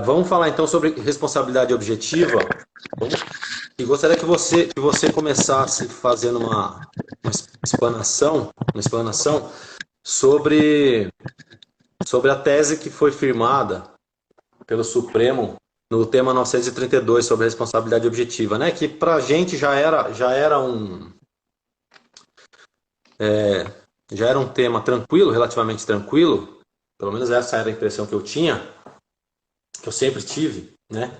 Vamos falar então sobre responsabilidade objetiva. E gostaria que você começasse fazendo uma explanação sobre, sobre a tese que foi firmada pelo Supremo no tema 932 sobre responsabilidade objetiva, né? Que para a gente já era um tema tranquilo, relativamente tranquilo, pelo menos essa era a impressão que eu tinha, que eu sempre tive, né?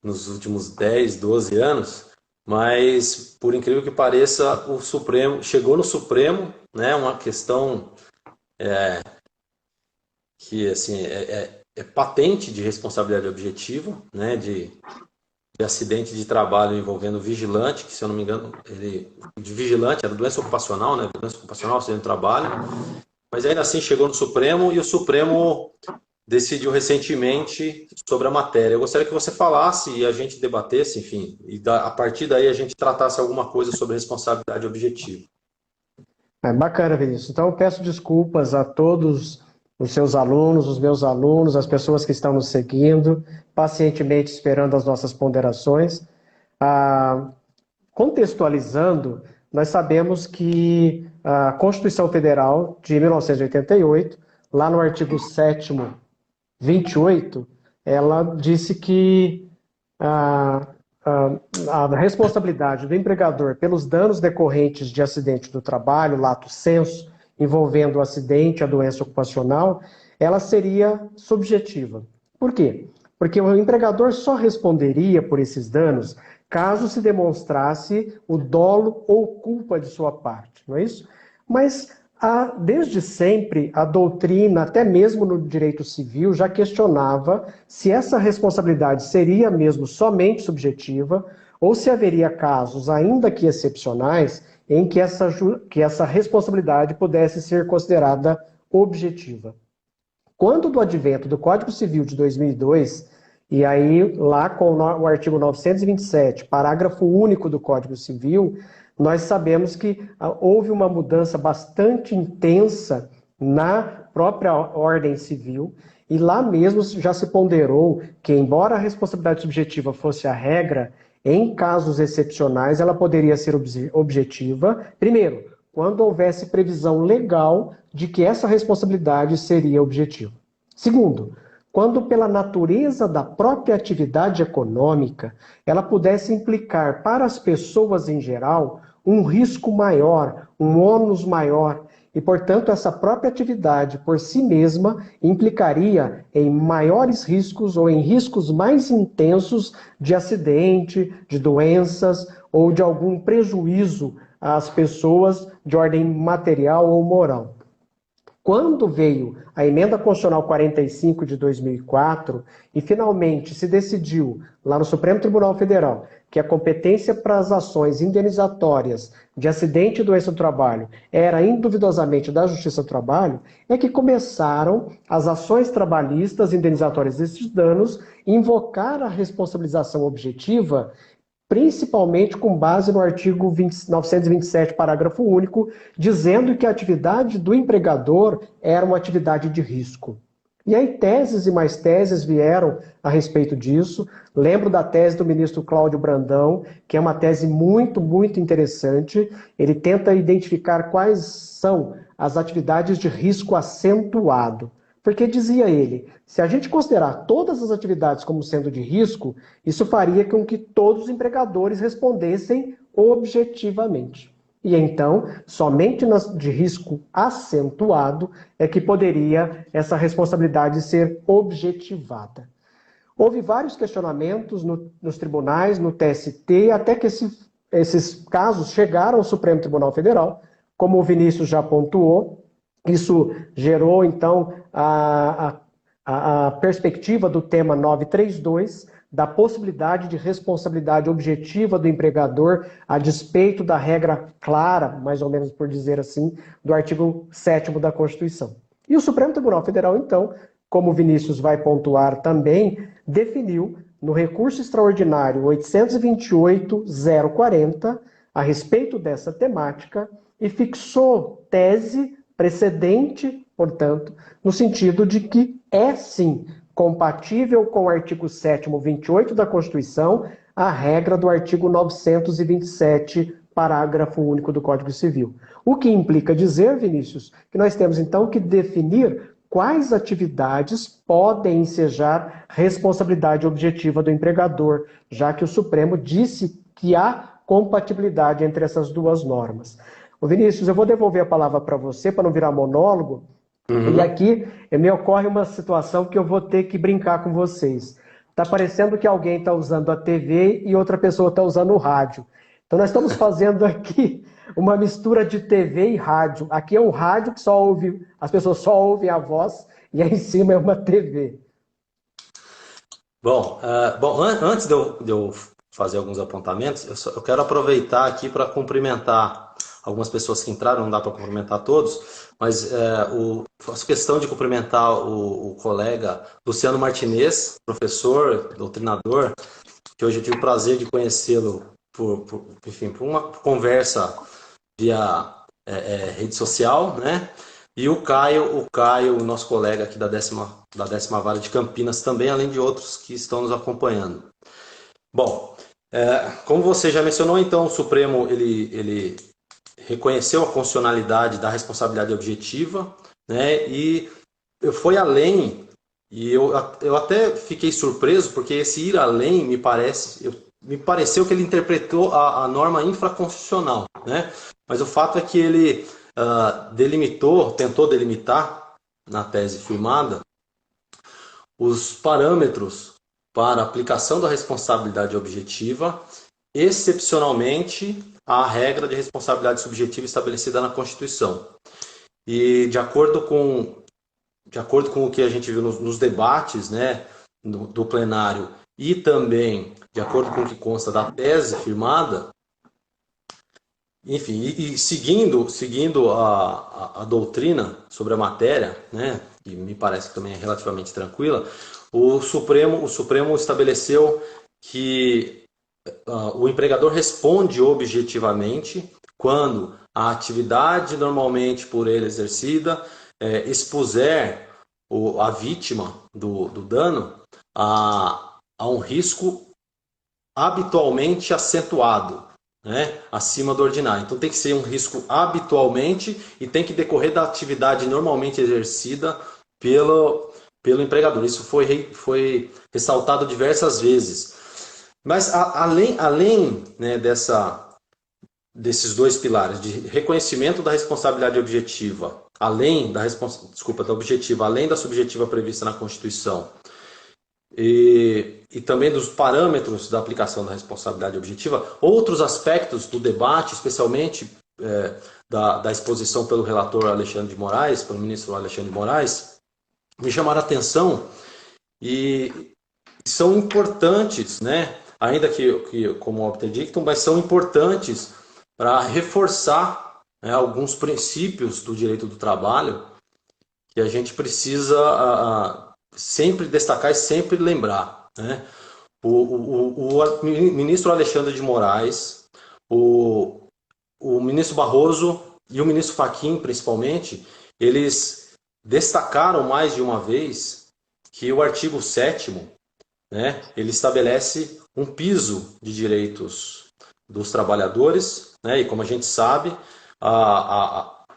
Nos últimos 10, 12 anos, mas por incrível que pareça, o Supremo chegou no Supremo, né? Uma questão que assim é patente de responsabilidade objetiva, né? De acidente de trabalho envolvendo vigilante, que se eu não me engano, ele de vigilante era doença ocupacional, né? Doença ocupacional, acidente de trabalho, mas ainda assim chegou no Supremo e o Supremo decidiu recentemente sobre a matéria. Eu gostaria que você falasse e a gente debatesse, enfim, e a partir daí a gente tratasse alguma coisa sobre responsabilidade objetiva. Bacana, Vinícius. Então, eu peço desculpas a todos os seus alunos, os meus alunos, as pessoas que estão nos seguindo, pacientemente esperando as nossas ponderações. Ah, Contextualizando, nós sabemos que a Constituição Federal de 1988, lá no artigo 7º, 28, ela disse que a, a responsabilidade do empregador pelos danos decorrentes de acidente do trabalho, lato sensu, envolvendo o acidente, a doença ocupacional, ela seria subjetiva. Por quê? Porque o empregador só responderia por esses danos caso se demonstrasse o dolo ou culpa de sua parte, não é isso? Mas desde sempre, a doutrina, até mesmo no direito civil, já questionava se essa responsabilidade seria mesmo somente subjetiva ou se haveria casos, ainda que excepcionais, em que essa responsabilidade pudesse ser considerada objetiva. Quando do advento do Código Civil de 2002, e aí lá com o artigo 927, parágrafo único do Código Civil, nós sabemos que houve uma mudança bastante intensa na própria ordem civil, e lá mesmo já se ponderou que, embora a responsabilidade subjetiva fosse a regra, em casos excepcionais ela poderia ser objetiva, primeiro, quando houvesse previsão legal de que essa responsabilidade seria objetiva. Segundo, quando pela natureza da própria atividade econômica, ela pudesse implicar para as pessoas em geral um risco maior, um ônus maior, e, portanto, essa própria atividade por si mesma implicaria em maiores riscos ou em riscos mais intensos de acidente, de doenças ou de algum prejuízo às pessoas de ordem material ou moral. Quando veio a Emenda Constitucional 45 de 2004 e finalmente se decidiu lá no Supremo Tribunal Federal que a competência para as ações indenizatórias de acidente e doença do trabalho era induvidosamente da Justiça do Trabalho, é que começaram as ações trabalhistas indenizatórias desses danos invocar a responsabilização objetiva, principalmente com base no artigo 927, parágrafo único, dizendo que a atividade do empregador era uma atividade de risco. E aí teses e mais teses vieram a respeito disso. Lembro da tese do ministro Cláudio Brandão, que é uma tese muito, muito interessante. Ele tenta identificar quais são as atividades de risco acentuado. Porque, dizia ele, se a gente considerar todas as atividades como sendo de risco, isso faria com que todos os empregadores respondessem objetivamente. E então, somente nas de risco acentuado é que poderia essa responsabilidade ser objetivada. Houve vários questionamentos nos tribunais, no TST, até que esses casos chegaram ao Supremo Tribunal Federal, como o Vinícius já pontuou. Isso gerou, então, a perspectiva do tema 932, da possibilidade de responsabilidade objetiva do empregador, a despeito da regra clara, mais ou menos por dizer assim, do artigo 7º da Constituição. E o Supremo Tribunal Federal, então, como o Vinícius vai pontuar também, definiu no recurso extraordinário 828.040 a respeito dessa temática e fixou tese precedente, portanto, no sentido de que é sim compatível com o artigo 7º, 28 da Constituição, a regra do artigo 927, parágrafo único do Código Civil. O que implica dizer, Vinícius, que nós temos então que definir quais atividades podem ensejar responsabilidade objetiva do empregador, já que o Supremo disse que há compatibilidade entre essas duas normas. Ô Vinícius, eu vou devolver a palavra para você, para não virar monólogo, e aqui me ocorre uma situação que eu vou ter que brincar com vocês. Está parecendo que alguém está usando a TV e outra pessoa está usando o rádio. Então nós estamos fazendo aqui uma mistura de TV e rádio. Aqui é um rádio que só ouve, as pessoas só ouvem a voz, e aí em cima é uma TV. Bom, antes de eu fazer alguns apontamentos, eu quero aproveitar aqui para cumprimentar algumas pessoas que entraram, não dá para cumprimentar todos, mas faço questão de cumprimentar o colega Luciano Martinez, professor, doutrinador, que hoje eu tive o prazer de conhecê-lo enfim, por uma conversa via rede social, né? E o Caio, o nosso colega aqui da 10ª Vara de Campinas também, além de outros que estão nos acompanhando. Bom, como você já mencionou, então, o Supremo ele reconheceu a constitucionalidade da responsabilidade objetiva, né? E foi além, e eu até fiquei surpreso, porque esse ir além me pareceu que ele interpretou a norma infraconstitucional, né? Mas o fato é que ele tentou delimitar, na tese firmada, os parâmetros para a aplicação da responsabilidade objetiva, excepcionalmente à regra de responsabilidade subjetiva estabelecida na Constituição. E de acordo com o que a gente viu nos debates, né, do plenário, e também de acordo com o que consta da tese firmada, enfim, e seguindo a doutrina sobre a matéria, né, que me parece que também é relativamente tranquila, o Supremo estabeleceu que o empregador responde objetivamente quando a atividade normalmente por ele exercida expuser a vítima do dano a um risco habitualmente acentuado, né, acima do ordinário. Então tem que ser um risco habitualmente e tem que decorrer da atividade normalmente exercida pelo empregador. Isso foi ressaltado diversas vezes. Mas além né, desses dois pilares, de reconhecimento da responsabilidade objetiva, além da objetiva, além da subjetiva prevista na Constituição, e também dos parâmetros da aplicação da responsabilidade objetiva, outros aspectos do debate, especialmente da exposição pelo relator Alexandre de Moraes, pelo ministro Alexandre de Moraes, me chamaram a atenção e são importantes, né? Ainda que como obter dictum, mas são importantes para reforçar, né, alguns princípios do direito do trabalho que a gente precisa sempre destacar e sempre lembrar, né? O ministro Alexandre de Moraes, o ministro Barroso e o ministro Fachin, principalmente, eles destacaram mais de uma vez que o artigo 7º, né, ele estabelece um piso de direitos dos trabalhadores, né, e como a gente sabe,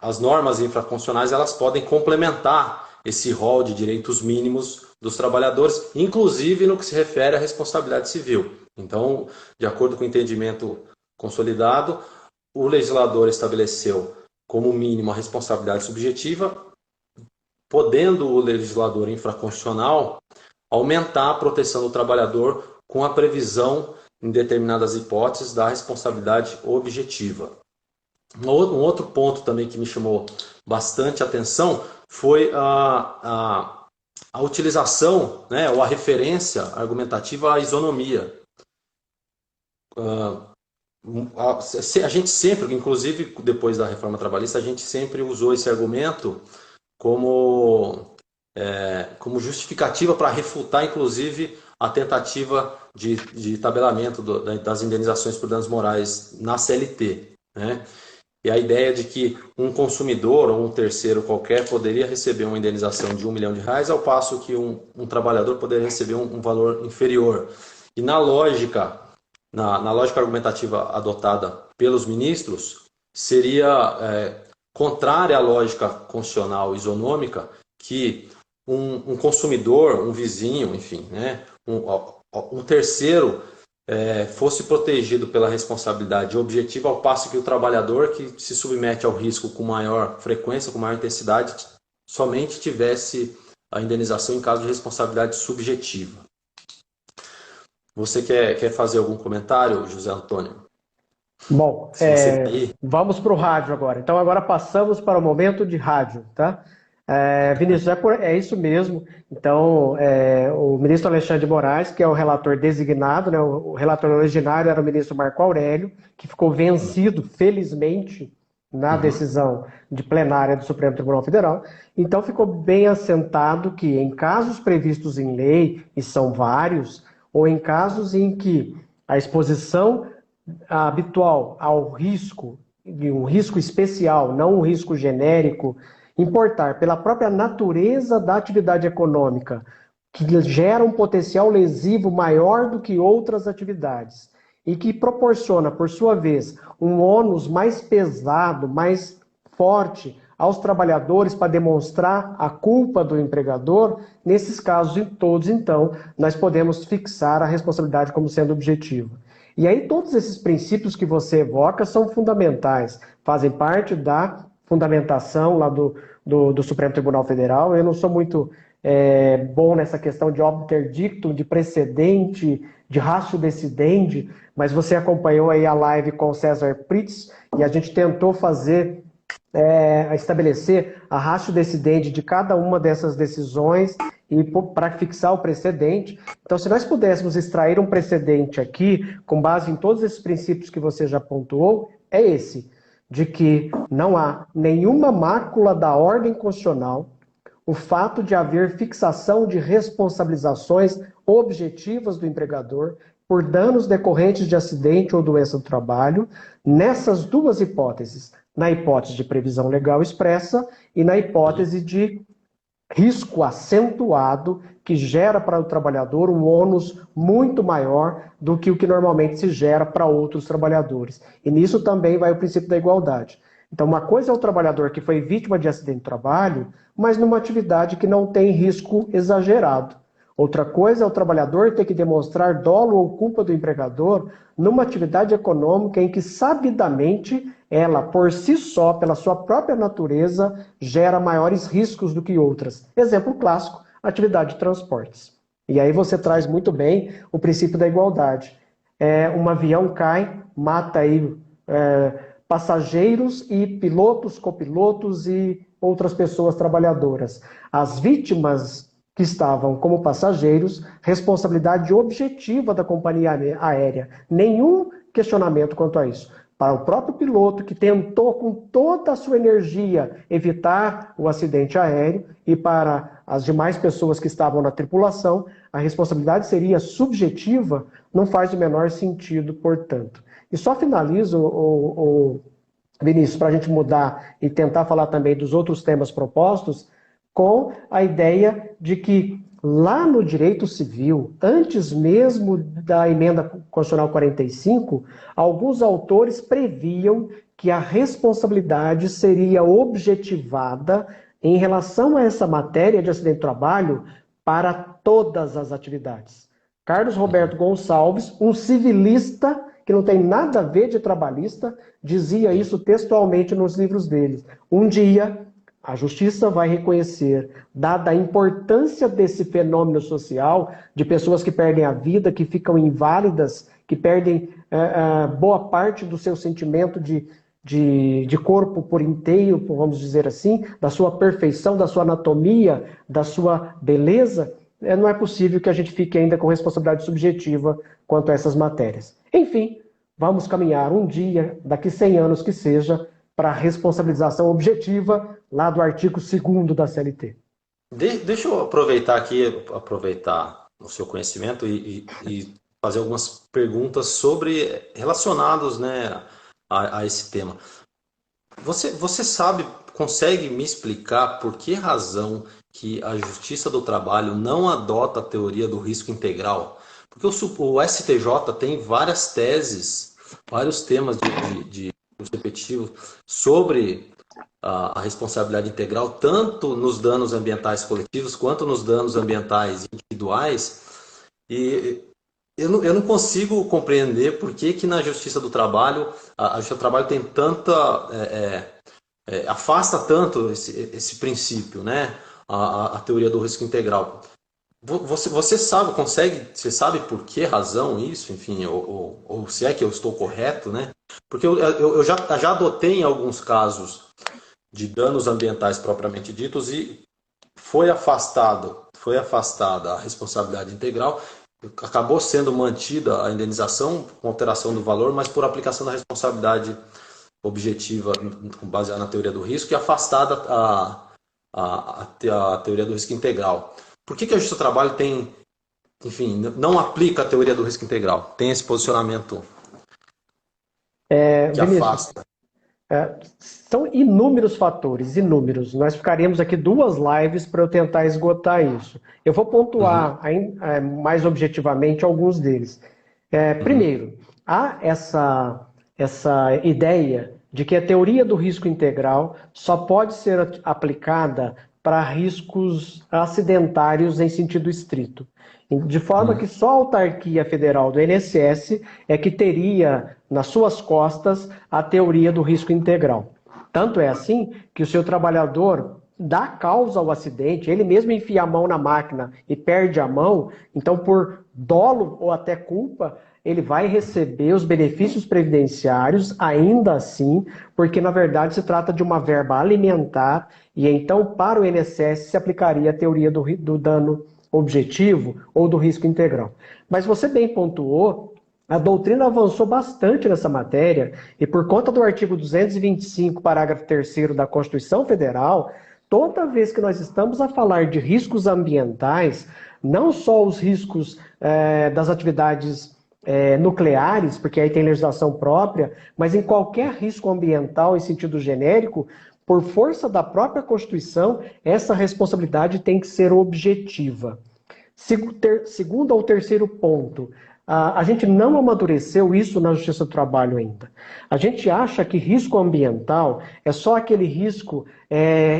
as normas infraconstitucionais elas podem complementar esse rol de direitos mínimos dos trabalhadores, inclusive no que se refere à responsabilidade civil. Então, de acordo com o entendimento consolidado, o legislador estabeleceu como mínimo a responsabilidade subjetiva, podendo o legislador infraconstitucional aumentar a proteção do trabalhador com a previsão, em determinadas hipóteses, da responsabilidade objetiva. Um outro ponto também que me chamou bastante atenção foi a utilização, né, ou a referência argumentativa à isonomia. A gente sempre, inclusive depois da reforma trabalhista, a gente sempre usou esse argumento como justificativa para refutar, inclusive, a tentativa de tabelamento das indenizações por danos morais na CLT, né? E a ideia de que um consumidor ou um terceiro qualquer poderia receber uma indenização de R$ 1 milhão, ao passo que um trabalhador poderia receber um valor inferior. E na lógica argumentativa adotada pelos ministros, seria contrária à lógica constitucional isonômica que um consumidor, um vizinho, enfim, né, um terceiro fosse protegido pela responsabilidade objetiva, ao passo que o trabalhador que se submete ao risco com maior frequência, com maior intensidade, somente tivesse a indenização em caso de responsabilidade subjetiva. Você quer fazer algum comentário, José Antônio? Bom, vamos para o rádio agora. Então agora passamos para o momento de rádio, tá? Vinícius, é isso mesmo. Então, o ministro Alexandre de Moraes, que é o relator designado, né, o relator originário era o ministro Marco Aurélio, que ficou vencido, felizmente, na decisão de plenária do Supremo Tribunal Federal. Então, ficou bem assentado que, em casos previstos em lei, e são vários, ou em casos em que a exposição habitual ao risco, de um risco especial, não um risco genérico, importar pela própria natureza da atividade econômica, que gera um potencial lesivo maior do que outras atividades e que proporciona, por sua vez, um ônus mais pesado, mais forte aos trabalhadores para demonstrar a culpa do empregador, nesses casos todos, então, nós podemos fixar a responsabilidade como sendo objetiva. E aí todos esses princípios que você evoca são fundamentais, fazem parte da fundamentação lá do Supremo Tribunal Federal. Eu não sou muito bom nessa questão de obter dictum, de precedente, de ratio decidendi, mas você acompanhou aí a live com o César Pritz e a gente tentou estabelecer a ratio decidendi de cada uma dessas decisões e para fixar o precedente. Então, se nós pudéssemos extrair um precedente aqui, com base em todos esses princípios que você já pontuou, é esse, de que não há nenhuma mácula da ordem constitucional o fato de haver fixação de responsabilizações objetivas do empregador por danos decorrentes de acidente ou doença do trabalho, nessas duas hipóteses, na hipótese de previsão legal expressa e na hipótese de risco acentuado que gera para o trabalhador um ônus muito maior do que o que normalmente se gera para outros trabalhadores. E nisso também vai o princípio da igualdade. Então, uma coisa é o trabalhador que foi vítima de acidente de trabalho, mas numa atividade que não tem risco exagerado. Outra coisa é o trabalhador ter que demonstrar dolo ou culpa do empregador numa atividade econômica em que, sabidamente, ela, por si só, pela sua própria natureza, gera maiores riscos do que outras. Exemplo clássico, atividade de transportes. E aí você traz muito bem o princípio da igualdade. Um avião cai, mata aí passageiros e pilotos, copilotos e outras pessoas trabalhadoras. As vítimas que estavam como passageiros, responsabilidade objetiva da companhia aérea. Nenhum questionamento quanto a isso. Para o próprio piloto que tentou com toda a sua energia evitar o acidente aéreo e para as demais pessoas que estavam na tripulação, a responsabilidade seria subjetiva, não faz o menor sentido, portanto. E só finalizo, Vinícius, para a gente mudar e tentar falar também dos outros temas propostos, com a ideia de que lá no direito civil, antes mesmo da emenda constitucional 45, alguns autores previam que a responsabilidade seria objetivada em relação a essa matéria de acidente de trabalho para todas as atividades. Carlos Roberto Gonçalves, um civilista que não tem nada a ver de trabalhista, dizia isso textualmente nos livros dele. Um dia a justiça vai reconhecer, dada a importância desse fenômeno social, de pessoas que perdem a vida, que ficam inválidas, que perdem boa parte do seu sentimento de corpo por inteiro, vamos dizer assim, da sua perfeição, da sua anatomia, da sua beleza, não é possível que a gente fique ainda com responsabilidade subjetiva quanto a essas matérias. Enfim, vamos caminhar um dia, daqui 100 anos que seja, para a responsabilização objetiva lá do artigo 2º da CLT. Deixa eu aproveitar o seu conhecimento e fazer algumas perguntas relacionadas, né, a esse tema. Você sabe, consegue me explicar por que razão que a Justiça do Trabalho não adota a teoria do risco integral? Porque o STJ tem várias teses, vários temas de uso repetitivo sobre a responsabilidade integral, tanto nos danos ambientais coletivos quanto nos danos ambientais individuais. E eu não consigo compreender por que, que na Justiça do Trabalho, a Justiça do Trabalho tem tanta. Afasta tanto esse princípio, né? A teoria do risco integral. Você sabe, você sabe por que razão isso, enfim, ou se é que eu estou correto, né? Porque eu já adotei em alguns casos de danos ambientais propriamente ditos e foi afastada a responsabilidade integral, acabou sendo mantida a indenização com alteração do valor, mas por aplicação da responsabilidade objetiva baseada na teoria do risco e afastada a teoria do risco integral. Por que a Justiça do Trabalho tem, enfim, não aplica a teoria do risco integral? Tem esse posicionamento que Vinícius, afasta. são inúmeros fatores, inúmeros. Nós ficaríamos aqui 2 lives para eu tentar esgotar isso. Eu vou pontuar mais objetivamente alguns deles. Primeiro, há essa ideia de que a teoria do risco integral só pode ser aplicada para riscos acidentários em sentido estrito. De forma que só a autarquia federal do INSS é que teria nas suas costas a teoria do risco integral. Tanto é assim que o seu trabalhador dá causa ao acidente, ele mesmo enfia a mão na máquina e perde a mão, então por dolo ou até culpa, ele vai receber os benefícios previdenciários ainda assim, porque na verdade se trata de uma verba alimentar e então para o INSS se aplicaria a teoria do dano objetivo ou do risco integral. Mas você bem pontuou, a doutrina avançou bastante nessa matéria e por conta do artigo 225, parágrafo 3º da Constituição Federal, toda vez que nós estamos a falar de riscos ambientais, não só os riscos das atividades nucleares, porque aí tem legislação própria, mas em qualquer risco ambiental em sentido genérico, por força da própria Constituição, essa responsabilidade tem que ser objetiva. Segundo ou terceiro ponto, a gente não amadureceu isso na Justiça do Trabalho ainda. A gente acha que risco ambiental é só aquele risco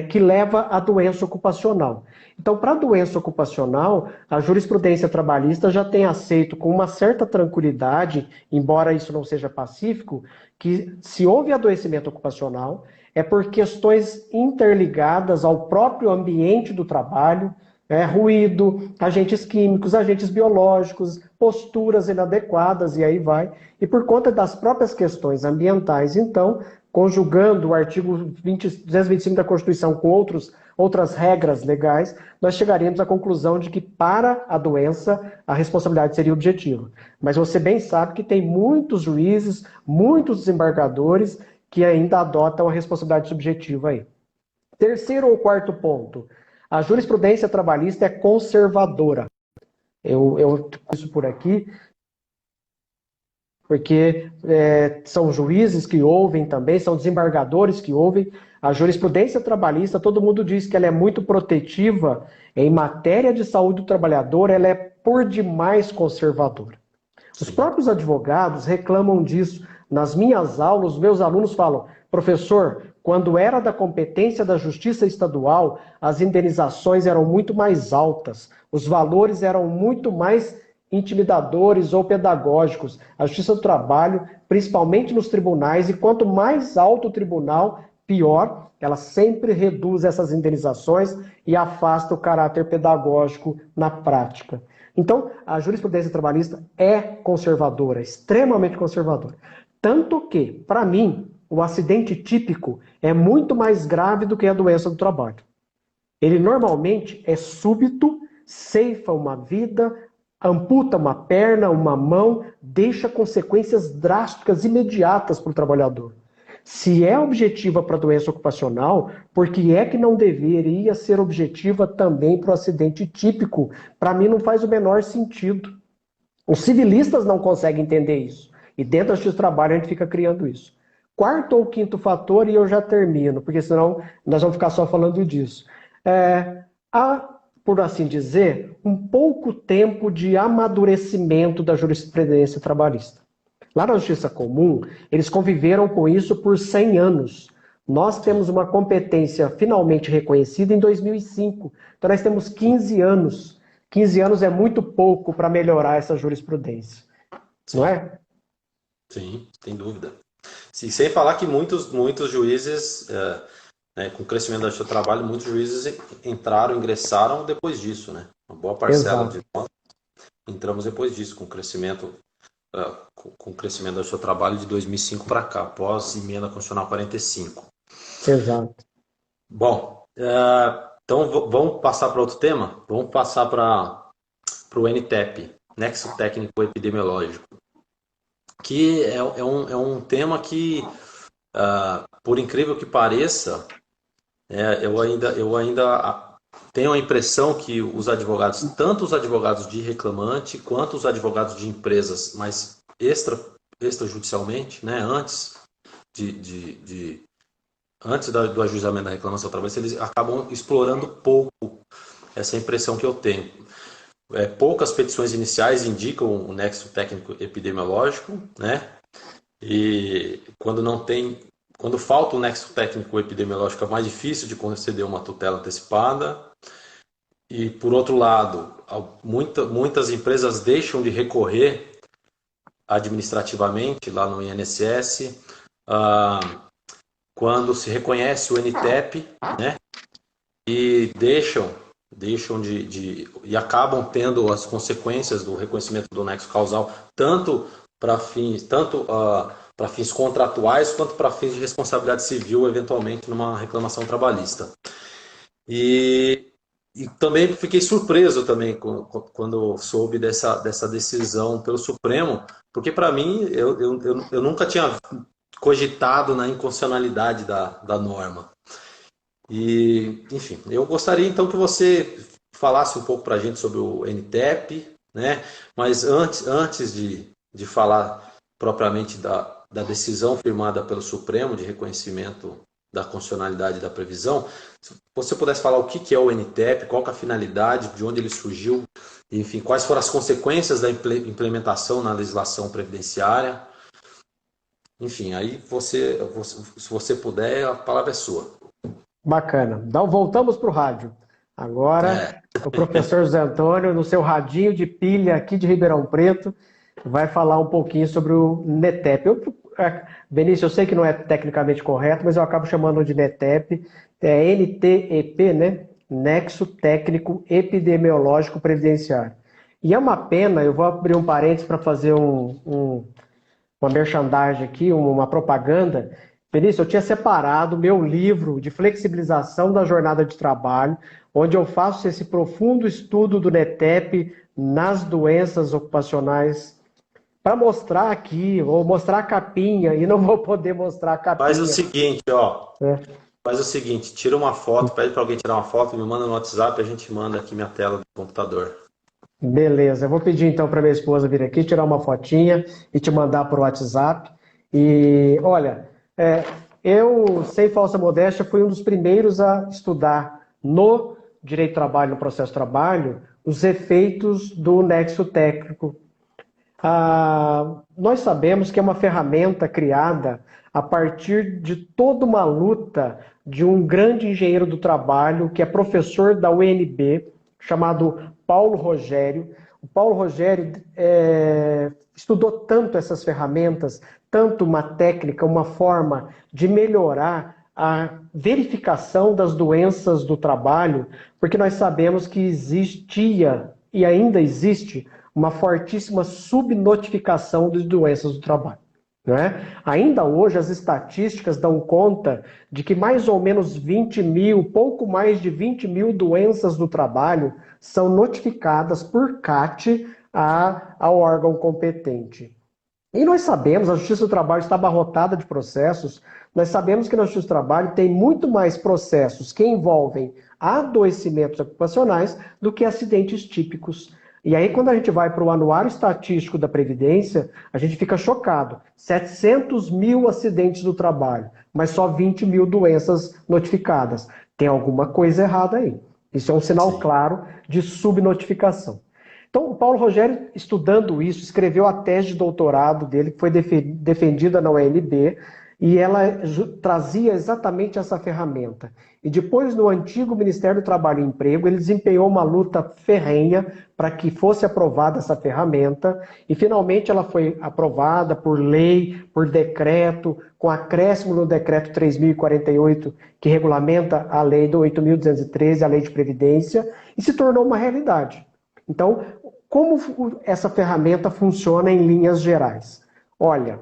que leva à doença ocupacional. Então, para a doença ocupacional, a jurisprudência trabalhista já tem aceito com uma certa tranquilidade, embora isso não seja pacífico, que se houve adoecimento ocupacional, é por questões interligadas ao próprio ambiente do trabalho, ruído, agentes químicos, agentes biológicos, posturas inadequadas e aí vai. E por conta das próprias questões ambientais, então, conjugando o artigo 225 da Constituição com outras regras legais, nós chegaríamos à conclusão de que para a doença a responsabilidade seria objetiva. Mas você bem sabe que tem muitos juízes, muitos desembargadores que ainda adotam a responsabilidade subjetiva aí. Terceiro ou quarto ponto, a jurisprudência trabalhista é conservadora. Eu isso por aqui, porque são juízes que ouvem também, são desembargadores que ouvem. A jurisprudência trabalhista, todo mundo diz que ela é muito protetiva em matéria de saúde do trabalhador, ela é por demais conservadora. Os próprios advogados reclamam disso. Nas minhas aulas, meus alunos falam, professor, quando era da competência da Justiça Estadual, as indenizações eram muito mais altas, os valores eram muito mais intimidadores ou pedagógicos. A Justiça do Trabalho, principalmente nos tribunais, e quanto mais alto o tribunal, pior, ela sempre reduz essas indenizações e afasta o caráter pedagógico na prática. Então, a jurisprudência trabalhista é conservadora, extremamente conservadora. Tanto que, para mim, o acidente típico é muito mais grave do que a doença do trabalho. Ele normalmente é súbito, ceifa uma vida, amputa uma perna, uma mão, deixa consequências drásticas, imediatas para o trabalhador. Se é objetiva para a doença ocupacional, por que é que não deveria ser objetiva também para o acidente típico? Para mim não faz o menor sentido. Os civilistas não conseguem entender isso. E dentro da Justiça do Trabalho a gente fica criando isso. quarto ou quinto fator e eu já termino, porque senão nós vamos ficar só falando disso. Há, por assim dizer, um pouco tempo de amadurecimento da jurisprudência trabalhista. Lá na Justiça Comum, eles conviveram com isso por 100 anos. Nós temos uma competência finalmente reconhecida em 2005. Então nós temos 15 anos. 15 anos é muito pouco para melhorar essa jurisprudência. Sim. Não é? Sim, sem dúvida. Sim, sem falar que muitos juízes, com o crescimento do seu trabalho, muitos juízes ingressaram depois disso, né? Uma boa parcela Exato. de nós entramos depois disso, com o crescimento do seu trabalho de 2005 para cá, após emenda constitucional 45. Exato. Bom, então vamos passar para outro tema? Vamos passar para o NTEP, Nexo Técnico Epidemiológico, que é um tema que, por incrível que pareça, eu ainda tenho a impressão que os advogados, tanto os advogados de reclamante quanto os advogados de empresas, mas extrajudicialmente, né, antes do ajuizamento da reclamação trabalhista, eles acabam explorando pouco essa impressão que eu tenho. Poucas petições iniciais indicam o nexo técnico epidemiológico, né? E quando falta o nexo técnico epidemiológico, é mais difícil de conceder uma tutela antecipada. E, por outro lado, muitas empresas deixam de recorrer administrativamente lá no INSS quando se reconhece o NTEP, né? E e acabam tendo as consequências do reconhecimento do nexo causal tanto para fins contratuais quanto para fins de responsabilidade civil, eventualmente numa reclamação trabalhista. E também fiquei surpreso também quando soube dessa decisão pelo Supremo, porque para mim eu nunca tinha cogitado na inconstitucionalidade da norma. E, enfim, eu gostaria então que você falasse um pouco para a gente sobre o NTEP, né? Mas antes de falar propriamente da decisão firmada pelo Supremo de reconhecimento da constitucionalidade da previsão, se você pudesse falar o que é o NTEP, qual que é a finalidade, de onde ele surgiu, enfim, quais foram as consequências da implementação na legislação previdenciária. Enfim, aí se você puder, a palavra é sua. Bacana. Então voltamos para o rádio. Agora, o professor José Antônio, no seu radinho de pilha aqui de Ribeirão Preto, vai falar um pouquinho sobre o NTEP. Benício, eu sei que não é tecnicamente correto, mas eu acabo chamando de NTEP. É NTEP, né? Nexo Técnico Epidemiológico Previdenciário. E é uma pena, eu vou abrir um parênteses para fazer uma merchandising aqui, uma propaganda. Benício, eu tinha separado meu livro de flexibilização da jornada de trabalho, onde eu faço esse profundo estudo do NTEP nas doenças ocupacionais, para mostrar aqui, vou mostrar a capinha, e não vou poder mostrar a capinha. Faz o seguinte, Faz o seguinte, tira uma foto, pede para alguém tirar uma foto, me manda no WhatsApp, a gente manda aqui minha tela do computador. Beleza, eu vou pedir então para minha esposa vir aqui, tirar uma fotinha e te mandar por WhatsApp. E olha, eu, sem falsa modéstia, fui um dos primeiros a estudar no direito do trabalho, no processo de trabalho, os efeitos do nexo técnico. Nós sabemos que é uma ferramenta criada a partir de toda uma luta de um grande engenheiro do trabalho, que é professor da UNB, chamado Paulo Rogério. O Paulo Rogério estudou tanto essas ferramentas, tanto uma técnica, uma forma de melhorar a verificação das doenças do trabalho, porque nós sabemos que existia e ainda existe uma fortíssima subnotificação de doenças do trabalho. Né? Ainda hoje as estatísticas dão conta de que mais ou menos 20 mil, pouco mais de 20 mil doenças do trabalho são notificadas por CAT ao órgão competente. E nós sabemos, a Justiça do Trabalho está abarrotada de processos, nós sabemos que na Justiça do Trabalho tem muito mais processos que envolvem adoecimentos ocupacionais do que acidentes típicos. E aí, quando a gente vai para o Anuário Estatístico da Previdência, a gente fica chocado. 700 mil acidentes do trabalho, mas só 20 mil doenças notificadas. Tem alguma coisa errada aí. Isso é um sinal claro de subnotificação. Então, o Paulo Rogério, estudando isso, escreveu a tese de doutorado dele, que foi defendida na UNB, e ela trazia exatamente essa ferramenta. E depois, no antigo Ministério do Trabalho e Emprego, ele desempenhou uma luta ferrenha para que fosse aprovada essa ferramenta, e finalmente ela foi aprovada por lei, por decreto, com acréscimo no decreto 3.048, que regulamenta a lei do 8.213, a lei de Previdência, e se tornou uma realidade. Então, como essa ferramenta funciona em linhas gerais? Olha,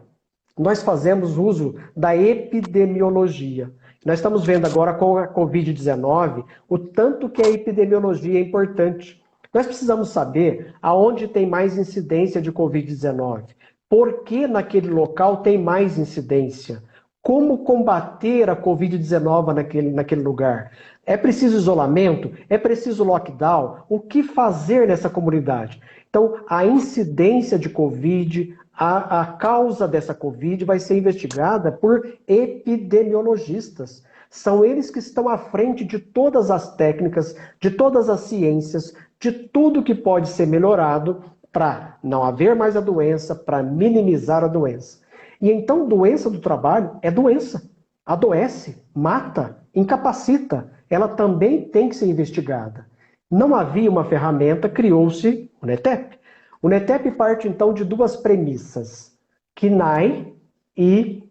nós fazemos uso da epidemiologia. Nós estamos vendo agora com a Covid-19 o tanto que a epidemiologia é importante. Nós precisamos saber aonde tem mais incidência de Covid-19, por que naquele local tem mais incidência, como combater a Covid-19 naquele lugar. É preciso isolamento? É preciso lockdown? O que fazer nessa comunidade? Então, a incidência de Covid, a causa dessa Covid vai ser investigada por epidemiologistas. São eles que estão à frente de todas as técnicas, de todas as ciências, de tudo que pode ser melhorado para não haver mais a doença, para minimizar a doença. E então, doença do trabalho é doença. Adoece, mata, incapacita. Ela também tem que ser investigada. Não havia uma ferramenta, criou-se o NETEP. O NETEP parte, então, de duas premissas. CNAE e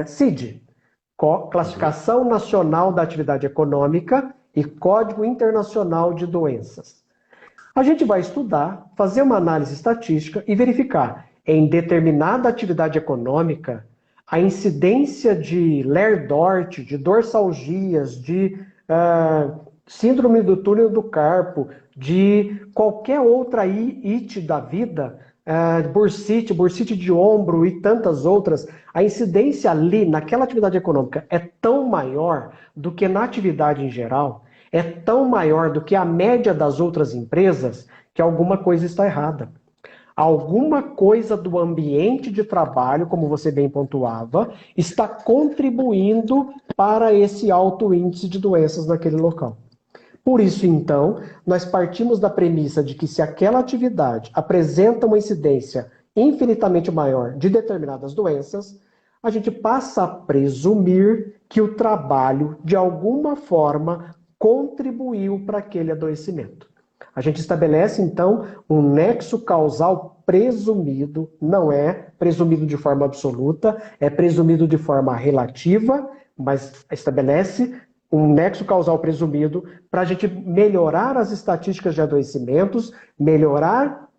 CID. Classificação Nacional da Atividade Econômica e Código Internacional de Doenças. A gente vai estudar, fazer uma análise estatística e verificar em determinada atividade econômica a incidência de Ler-Dort, de dorsalgias, de síndrome do túnel do carpo, de qualquer outra IT da vida, bursite de ombro e tantas outras, a incidência ali, naquela atividade econômica, é tão maior do que na atividade em geral, é tão maior do que a média das outras empresas, que alguma coisa está errada. Alguma coisa do ambiente de trabalho, como você bem pontuava, está contribuindo para esse alto índice de doenças naquele local. Por isso, então, nós partimos da premissa de que se aquela atividade apresenta uma incidência infinitamente maior de determinadas doenças, a gente passa a presumir que o trabalho, de alguma forma, contribuiu para aquele adoecimento. A gente estabelece, então, um nexo causal presumido, não é presumido de forma absoluta, é presumido de forma relativa, mas estabelece um nexo causal presumido para a gente melhorar as estatísticas de adoecimentos, melhorar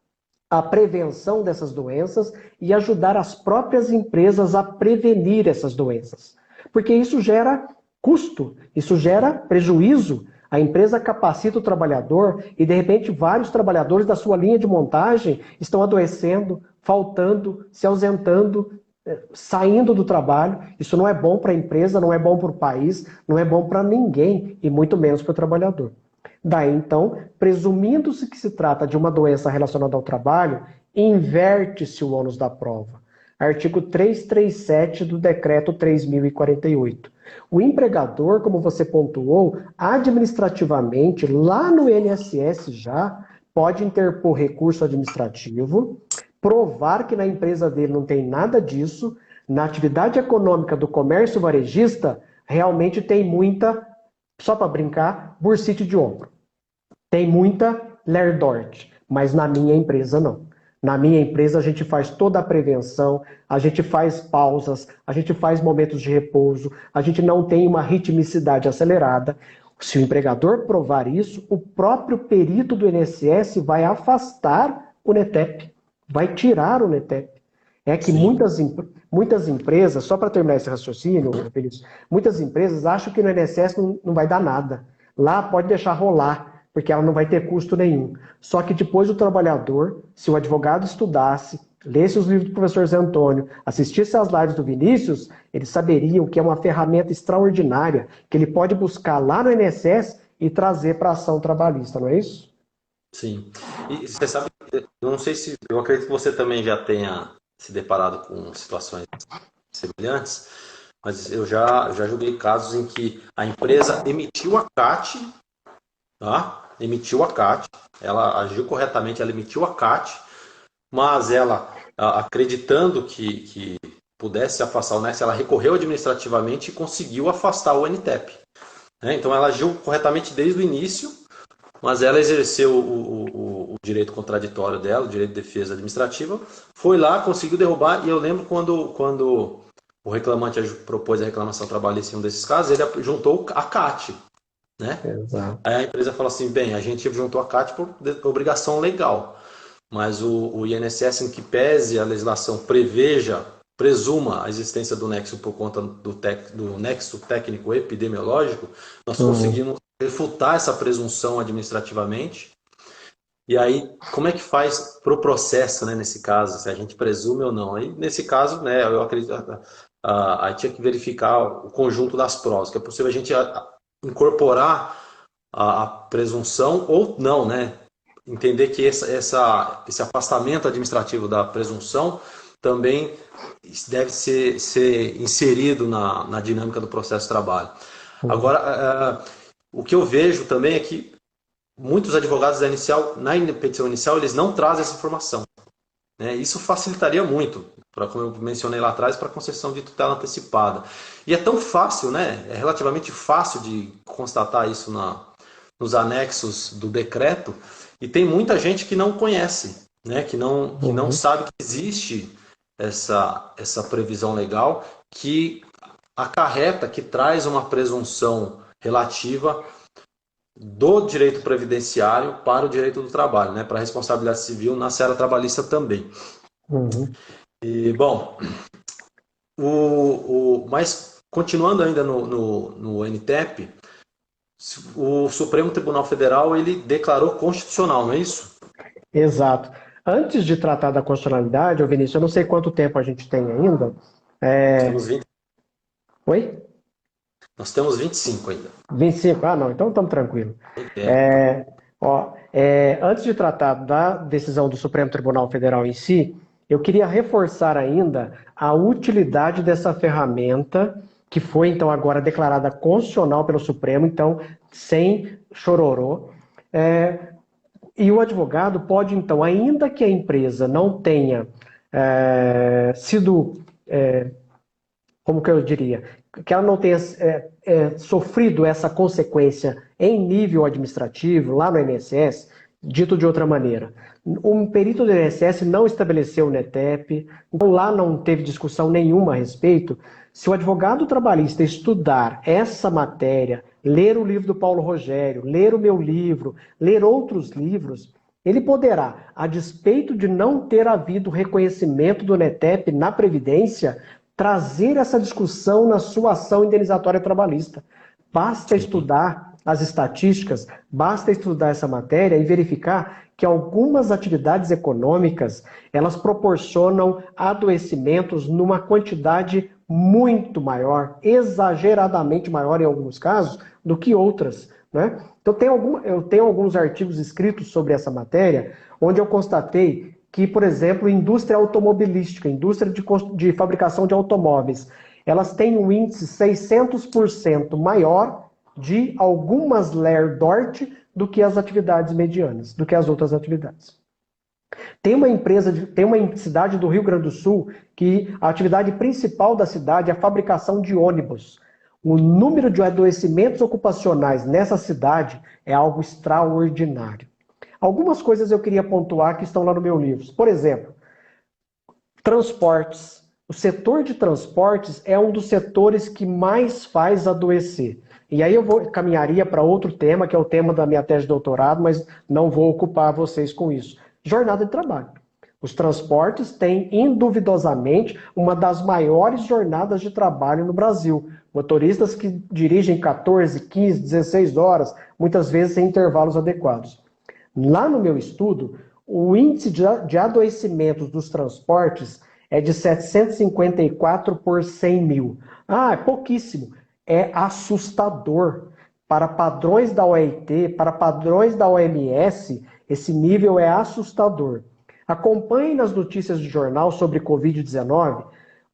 a prevenção dessas doenças e ajudar as próprias empresas a prevenir essas doenças. Porque isso gera custo, isso gera prejuízo. A empresa capacita o trabalhador e, de repente, vários trabalhadores da sua linha de montagem estão adoecendo, faltando, se ausentando, saindo do trabalho. Isso não é bom para a empresa, não é bom para o país, não é bom para ninguém e muito menos para o trabalhador. Daí, então, presumindo-se que se trata de uma doença relacionada ao trabalho, inverte-se o ônus da prova. Artigo 337 do Decreto 3.048. O empregador, como você pontuou, administrativamente, lá no INSS já, pode interpor recurso administrativo, provar que na empresa dele não tem nada disso, na atividade econômica do comércio varejista, realmente tem muita, só para brincar, bursite de ombro. Tem muita Ler-Dort, mas na minha empresa não. Na minha empresa a gente faz toda a prevenção, a gente faz pausas, a gente faz momentos de repouso, a gente não tem uma ritmicidade acelerada. Se o empregador provar isso, o próprio perito do INSS vai afastar o NETEP, vai tirar o NETEP. É que muitas empresas, só para terminar esse raciocínio, muitas empresas acham que no INSS não vai dar nada. Lá pode deixar rolar, porque ela não vai ter custo nenhum. Só que depois o trabalhador, se o advogado estudasse, lesse os livros do professor Zé Antônio, assistisse às lives do Vinícius, eles saberiam que é uma ferramenta extraordinária, que ele pode buscar lá no INSS e trazer para a ação trabalhista, não é isso? Sim. E você sabe, eu não sei se, eu acredito que você também já tenha se deparado com situações semelhantes, mas eu já joguei casos em que a empresa emitiu a CAT, tá? Emitiu a CAT, ela agiu corretamente, ela emitiu a CAT, mas ela, acreditando que pudesse afastar o Next, ela recorreu administrativamente e conseguiu afastar o NTEP, né? Então ela agiu corretamente desde o início, mas ela exerceu o direito contraditório dela, o direito de defesa administrativa, foi lá, conseguiu derrubar, e eu lembro quando o reclamante propôs a reclamação trabalhista em um desses casos, ele juntou a CAT, né? Exato. Aí a empresa falou assim, bem, a gente juntou a CAT por obrigação legal, mas o INSS, em que pese a legislação presuma a existência do nexo por conta do nexo técnico epidemiológico, nós Uhum. conseguimos refutar essa presunção administrativamente. E aí, como é que faz para o processo, né, nesse caso, se a gente presume ou não? Aí, nesse caso, né, eu acredito, aí tinha que verificar o conjunto das provas, que é possível a gente incorporar a presunção ou não, né? Entender que esse afastamento administrativo da presunção também deve ser inserido na dinâmica do processo de trabalho. Uhum. Agora, o que eu vejo também é que muitos advogados na petição inicial, eles não trazem essa informação, né? Isso facilitaria muito, como eu mencionei lá atrás, para a concessão de tutela antecipada. E é tão fácil, né? É relativamente fácil de constatar isso nos anexos do decreto, e tem muita gente que não conhece, né? Que não Uhum. sabe que existe essa previsão legal que acarreta, que traz uma presunção relativa do direito previdenciário para o direito do trabalho, né? Para a responsabilidade civil na seara trabalhista também. Uhum. E, bom, mas continuando ainda no NTEP, o Supremo Tribunal Federal ele declarou constitucional, não é isso? Exato. Antes de tratar da constitucionalidade, ô Vinícius, eu não sei quanto tempo a gente tem ainda. Nós É... temos 20, Oi? nós temos 25 ainda. 25? Ah, não, então estamos tranquilos. Tem tempo. É, antes de tratar da decisão do Supremo Tribunal Federal em si, eu queria reforçar ainda a utilidade dessa ferramenta, que foi então agora declarada constitucional pelo Supremo, então sem chororô. É, e o advogado pode, então, ainda que a empresa não tenha sido, como que eu diria, que ela não tenha sofrido essa consequência em nível administrativo, lá no INSS, dito de outra maneira. O perito do INSS não estabeleceu o NETEP, então lá não teve discussão nenhuma a respeito. Se o advogado trabalhista estudar essa matéria, ler o livro do Paulo Rogério, ler o meu livro, ler outros livros, ele poderá, a despeito de não ter havido reconhecimento do NETEP na Previdência, trazer essa discussão na sua ação indenizatória trabalhista. Basta Sim. estudar as estatísticas, basta estudar essa matéria e verificar que algumas atividades econômicas, elas proporcionam adoecimentos numa quantidade muito maior, exageradamente maior em alguns casos, do que outras, né? Então eu tenho alguns artigos escritos sobre essa matéria, onde eu constatei que, por exemplo, indústria automobilística, indústria de fabricação de automóveis, elas têm um índice 600% maior de algumas Ler Dort do que as atividades medianas, do que as outras atividades. Tem uma cidade do Rio Grande do Sul que a atividade principal da cidade é a fabricação de ônibus. O número de adoecimentos ocupacionais nessa cidade é algo extraordinário. Algumas coisas eu queria pontuar que estão lá no meu livro. Por exemplo, transportes. O setor de transportes é um dos setores que mais faz adoecer. E aí caminharia para outro tema, que é o tema da minha tese de doutorado, mas não vou ocupar vocês com isso. Jornada de trabalho. Os transportes têm, induvidosamente, uma das maiores jornadas de trabalho no Brasil. Motoristas que dirigem 14, 15, 16 horas, muitas vezes sem intervalos adequados. Lá no meu estudo, o índice de adoecimentos dos transportes é de 754 por 100 mil. Ah, é pouquíssimo. É assustador. para padrões da OIT, para padrões da OMS, esse nível é assustador. Acompanhe nas notícias de jornal sobre Covid-19,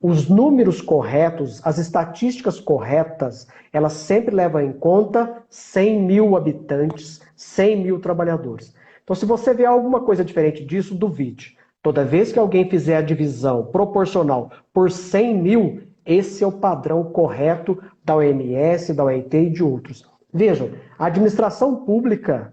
os números corretos, as estatísticas corretas, elas sempre levam em conta 100 mil habitantes, 100 mil trabalhadores. Então, se você vê alguma coisa diferente disso, duvide. Toda vez que alguém fizer a divisão proporcional por 100 mil, esse é o padrão correto da OMS, da OIT e de outros. Vejam, a administração pública,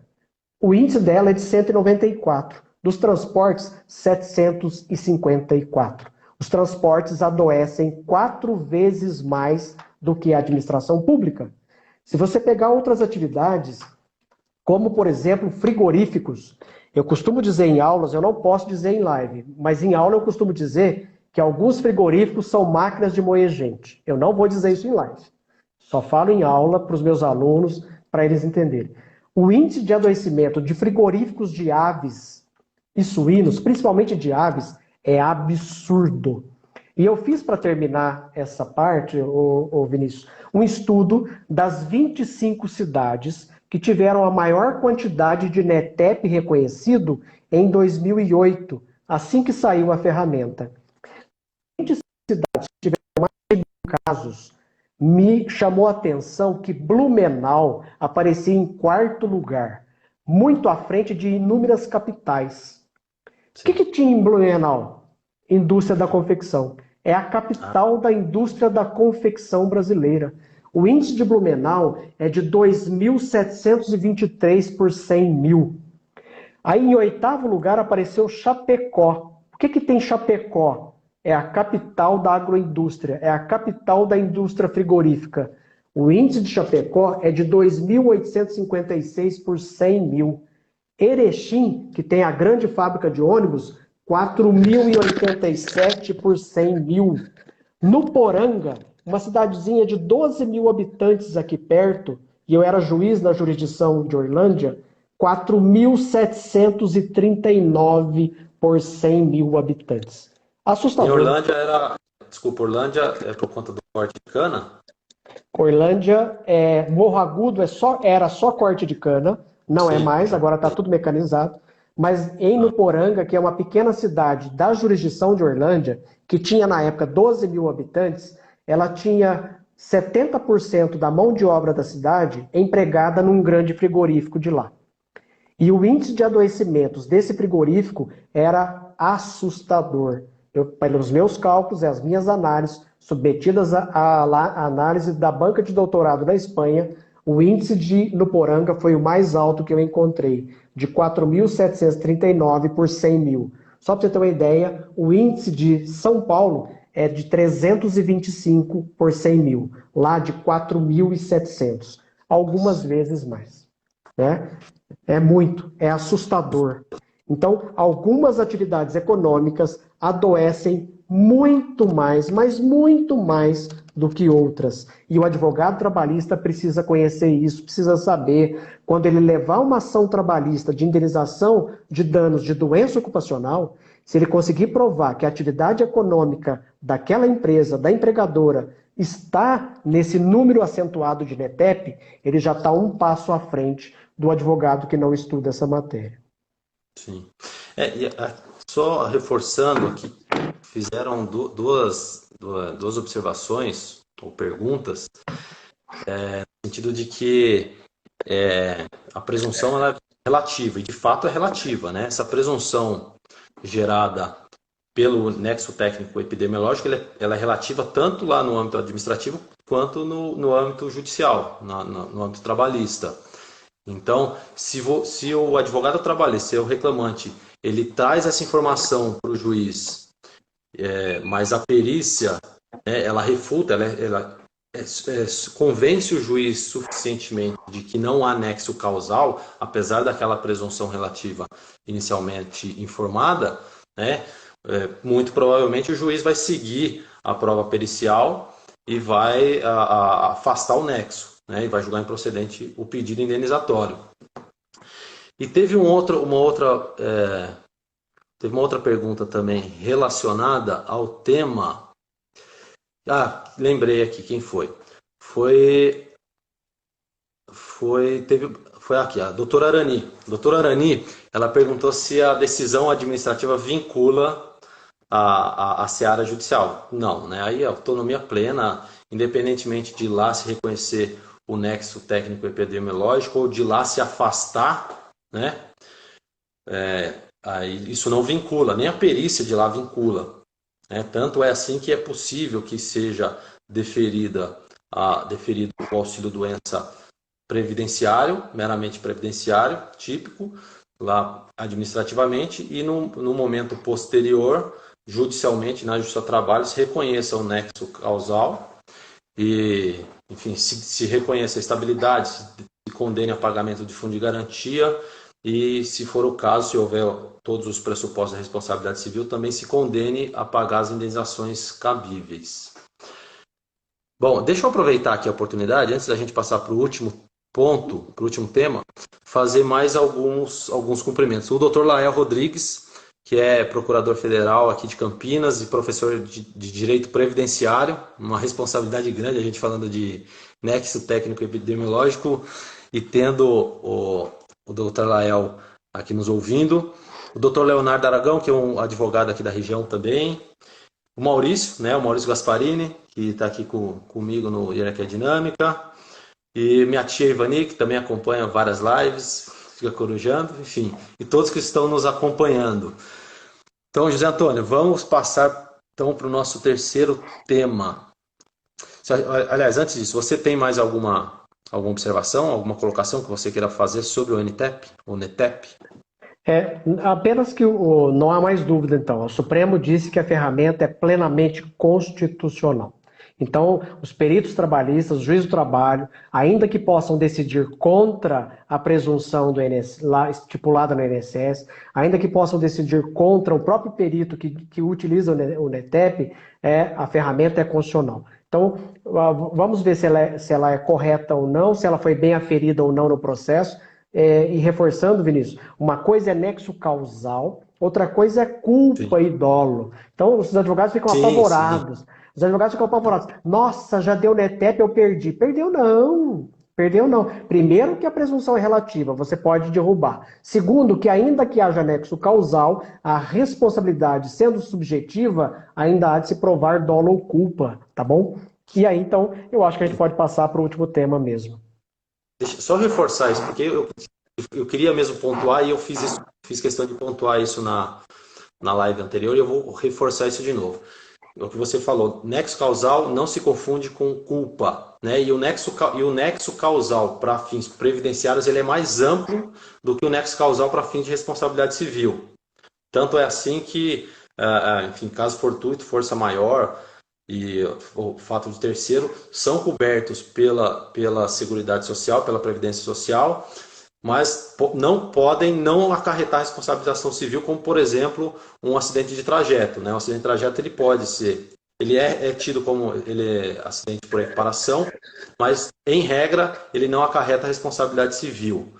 o índice dela é de 194, dos transportes, 754. Os transportes adoecem 4 vezes mais do que a administração pública. Se você pegar outras atividades, como, por exemplo, frigoríficos, eu costumo dizer em aulas, eu não posso dizer em live, mas em aula eu costumo dizer que alguns frigoríficos são máquinas de moer gente. Eu não vou dizer isso em live. Só falo em aula para os meus alunos, para eles entenderem. O índice de adoecimento de frigoríficos de aves e suínos, principalmente de aves, é absurdo. E eu fiz, para terminar essa parte, Vinícius, um estudo das 25 cidades que tiveram a maior quantidade de NETEP reconhecido em 2008, assim que saiu a ferramenta. 20 cidades que tiveram mais de 1.000 casos, me chamou a atenção que Blumenau aparecia em 4º lugar, muito à frente de inúmeras capitais. O que tinha em Blumenau? Indústria da confecção. É a capital da indústria da confecção brasileira. O índice de Blumenau é de 2.723 por 100 mil. Aí, em 8º lugar, apareceu Chapecó. O que tem Chapecó? É a capital da agroindústria, é a capital da indústria frigorífica. O índice de Chapecó é de 2.856 por 100 mil. Erechim, que tem a grande fábrica de ônibus, 4.087 por 100 mil. Nuporanga, uma cidadezinha de 12 mil habitantes aqui perto, e eu era juiz na jurisdição de Orlândia, 4.739 por 100 mil habitantes. Assustador. Em Orlândia Orlândia é por conta do corte de cana? Orlândia, Morro Agudo era só corte de cana, não Sim. É mais, agora está tudo mecanizado. Mas em Nuporanga, que é uma pequena cidade da jurisdição de Orlândia, que tinha na época 12 mil habitantes, ela tinha 70% da mão de obra da cidade empregada num grande frigorífico de lá. E o índice de adoecimentos desse frigorífico era assustador. Pelos meus cálculos e as minhas análises, submetidas à análise da banca de doutorado da Espanha, o índice de Nuporanga foi o mais alto que eu encontrei, de 4.739 por 100 mil. Só para você ter uma ideia, o índice de São Paulo é de 325 por 100 mil, lá de 4.700, algumas vezes mais. Né? É muito, é assustador. Então, algumas atividades econômicas adoecem muito mais, mas muito mais do que outras. E o advogado trabalhista precisa conhecer isso, precisa saber, quando ele levar uma ação trabalhista de indenização de danos de doença ocupacional, se ele conseguir provar que a atividade econômica daquela empresa, da empregadora, está nesse número acentuado de NETEP, ele já está um passo à frente do advogado que não estuda essa matéria. Sim. Só reforçando aqui, fizeram duas observações ou perguntas, no sentido de que a presunção ela é relativa, e de fato é relativa, né? Essa presunção gerada pelo nexo técnico epidemiológico, ela é relativa tanto lá no âmbito administrativo quanto no âmbito judicial, no âmbito trabalhista. Então, se o advogado trabalhista, se o reclamante, ele traz essa informação para o juiz, mas a perícia, ela refuta, ela convence o juiz suficientemente de que não há nexo causal, apesar daquela presunção relativa inicialmente informada, né, muito provavelmente o juiz vai seguir a prova pericial e vai afastar o nexo, né, e vai julgar improcedente o pedido indenizatório. E teve uma outra pergunta também relacionada ao tema. Lembrei aqui quem foi. Foi foi aqui, a doutora Arani. A doutora Arani, ela perguntou se a decisão administrativa vincula a seara judicial. Não, né? Aí a autonomia plena, independentemente de lá se reconhecer o nexo técnico epidemiológico ou de lá se afastar, né? Aí isso não vincula, nem a perícia de lá vincula. Né? Tanto é assim que é possível que seja deferido o auxílio-doença previdenciário, meramente previdenciário, típico, lá administrativamente, e no momento posterior, judicialmente, na Justiça do Trabalho, se reconheça o nexo causal e, enfim, se reconheça a estabilidade, se condene a pagamento de fundo de garantia e, se for o caso, se houver todos os pressupostos da responsabilidade civil, também se condene a pagar as indenizações cabíveis. Bom, deixa eu aproveitar aqui a oportunidade, antes da gente passar para o último ponto, para o último tema, fazer mais alguns cumprimentos. O Dr. Lael Rodrigues, que é procurador federal aqui de Campinas e professor de Direito Previdenciário, uma responsabilidade grande, a gente falando de nexo técnico epidemiológico e tendo o Dr. Lael aqui nos ouvindo. O Dr. Leonardo Aragão, que é um advogado aqui da região também. O Maurício, né, o Maurício Gasparini, que está aqui comigo no Hierarquia Dinâmica. E minha tia Ivani, que também acompanha várias lives, fica corujando, enfim, e todos que estão nos acompanhando. Então, José Antônio, vamos passar então para o nosso terceiro tema. Aliás, antes disso, você tem mais alguma observação, alguma colocação que você queira fazer sobre o NTEP, o NETEP? Apenas que não há mais dúvida, então. O Supremo disse que a ferramenta é plenamente constitucional. Então, os peritos trabalhistas, o juiz do trabalho, ainda que possam decidir contra a presunção do estipulada no INSS, ainda que possam decidir contra o próprio perito que utiliza o NETEP, a ferramenta é constitucional. Então, vamos ver se ela é correta ou não, se ela foi bem aferida ou não no processo. E reforçando, Vinícius, uma coisa é nexo causal, outra coisa é culpa e dolo. Então, os advogados ficam apavorados. Sim. Os advogados ficam apavorados. Nossa, já deu NETEP, eu perdi. Perdeu não. Perdeu não. Primeiro que a presunção é relativa, você pode derrubar. Segundo, que ainda que haja nexo causal, a responsabilidade sendo subjetiva, ainda há de se provar dolo ou culpa, tá bom? E aí, então, eu acho que a gente pode passar para o último tema mesmo. Deixa eu só reforçar isso, porque eu queria mesmo pontuar e eu fiz questão de pontuar isso na live anterior e eu vou reforçar isso de novo. O que você falou, nexo causal não se confunde com culpa, né? E o nexo causal para fins previdenciários ele é mais amplo do que o nexo causal para fins de responsabilidade civil. Tanto é assim que, enfim, caso fortuito, força maior e o fato de terceiro são cobertos pela Seguridade Social, pela Previdência Social, mas não podem não acarretar responsabilização civil, como, por exemplo, um acidente de trajeto. Né? Um acidente de trajeto ele pode ser, ele é tido como acidente por equiparação, mas, em regra, ele não acarreta responsabilidade civil.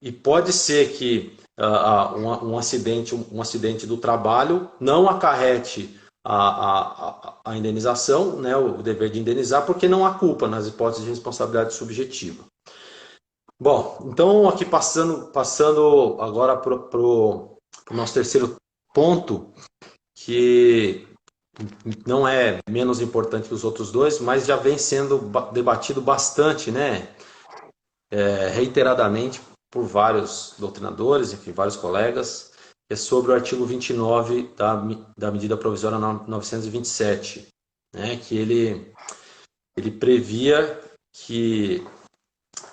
E pode ser que um acidente do trabalho não acarrete a indenização, né, o dever de indenizar, porque não há culpa nas hipóteses de responsabilidade subjetiva. Bom, então aqui passando agora para o nosso terceiro ponto, que não é menos importante que os outros dois, mas já vem sendo debatido bastante, né, reiteradamente por vários doutrinadores, enfim, vários colegas, é sobre o artigo 29 da medida provisória 927, né, que ele previa que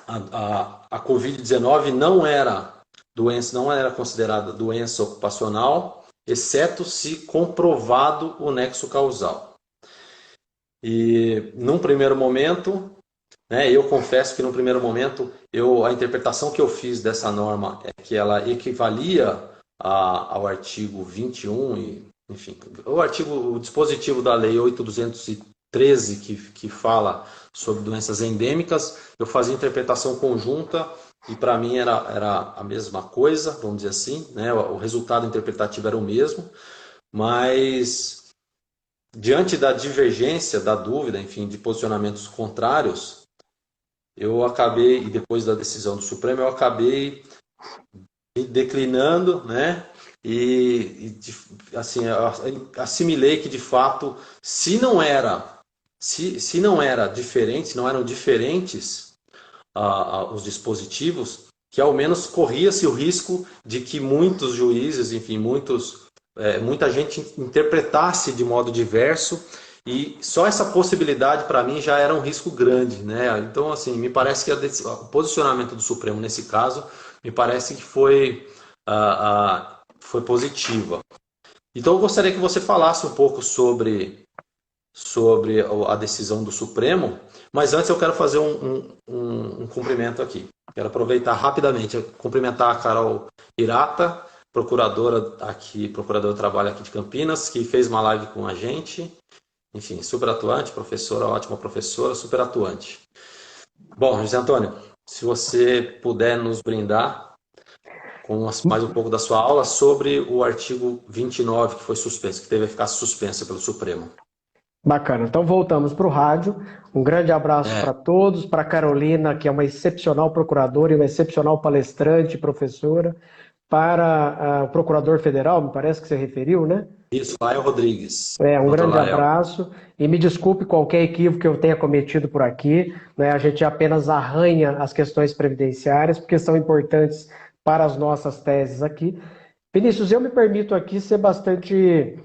a Covid-19 não era considerada doença ocupacional, exceto se comprovado o nexo causal. E num primeiro momento, né, eu confesso que no primeiro momento a interpretação que eu fiz dessa norma é que ela equivalia ao artigo 21 e, enfim, o dispositivo da lei 8.213 que fala sobre doenças endêmicas. Eu fazia interpretação conjunta e para mim era a mesma coisa, vamos dizer assim, né? O resultado interpretativo era o mesmo, mas diante da divergência, da dúvida, enfim, de posicionamentos contrários, eu acabei, e depois da decisão do Supremo, eu acabei declinando, né? Assim, assimilei que de fato, se não era diferente, se não eram diferentes os dispositivos, que ao menos corria-se o risco de que muitos juízes, enfim, muita gente interpretasse de modo diverso, e só essa possibilidade para mim já era um risco grande, né? Então, assim, me parece que o posicionamento do Supremo nesse caso me parece que foi positiva. Então, eu gostaria que você falasse um pouco sobre a decisão do Supremo, mas antes eu quero fazer um cumprimento aqui. Quero aproveitar rapidamente, cumprimentar a Carol Hirata, procuradora do trabalho aqui de Campinas, que fez uma live com a gente. Enfim, super atuante, professora, ótima professora, super atuante. Bom, José Antônio, se você puder nos brindar com mais um pouco da sua aula sobre o artigo 29 que foi suspenso, que teve eficácia suspensa pelo Supremo. Bacana. Então voltamos para o rádio. Um grande abraço para todos, para a Carolina, que é uma excepcional procuradora e uma excepcional palestrante e professora, para o procurador federal, me parece que você referiu, né? Isso, Lael Rodrigues. Um grande abraço e me desculpe qualquer equívoco que eu tenha cometido por aqui, né? A gente apenas arranha as questões previdenciárias porque são importantes para as nossas teses aqui. Vinícius, eu me permito aqui ser bastante